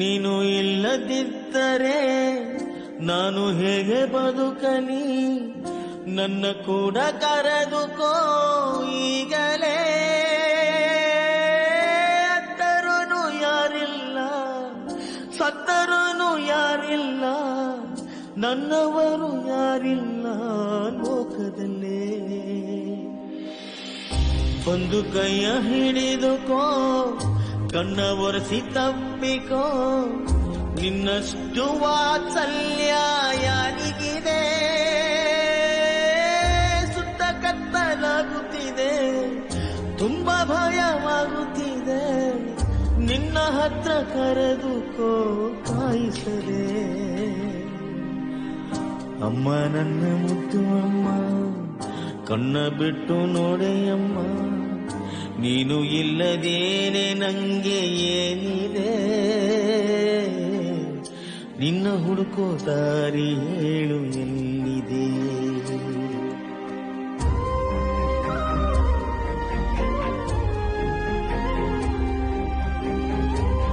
ನೀನು ಇಲ್ಲದಿದ್ದರೆ ನಾನು ಹೇಗೆ ಬದುಕಲಿ, ನನ್ನ ಕೂಡ ಕರೆದುಕೋ ಈಗಲೇ. ಅತ್ತರೂ ಯಾರಿಲ್ಲ, ಸತ್ತರೂ ಯಾರಿಲ್ಲ, ನನ್ನವರು ಯಾರಿಲ್ಲ ಲೋಕದಲ್ಲೇ. ಒಂದು ಕೈಯ ಹಿಡಿದುಕೋ, ಕಣ್ಣ ಒರೆಸಿ ತಪ್ಪಿಕೋ, ನಿನ್ನಷ್ಟು ವಾತ್ಸಲ್ಯ ಯಾರಿಗಿದೆ. ಸುತ್ತ ಕತ್ತಲಾಗುತ್ತಿದೆ, ತುಂಬಾ ಭಯವಾಗುತ್ತಿದೆ, ನಿನ್ನ ಹತ್ರ ಕರೆದುಕೋ ಕಾಯಿಸದೆ. ಅಮ್ಮ ನನ್ನ ಮುದ್ದು ಅಮ್ಮ, ಕಣ್ಣ ಬಿಟ್ಟು ನೋಡೆಯಮ್ಮ, ನೀನು ಇಲ್ಲದೇನೆ ನಂಗೆ ಏನಿದೆ. ನಿನ್ನ ಹುಡುಕೋ ದಾರಿ ಹೇಳು ಎಲ್ಲಿದೆ.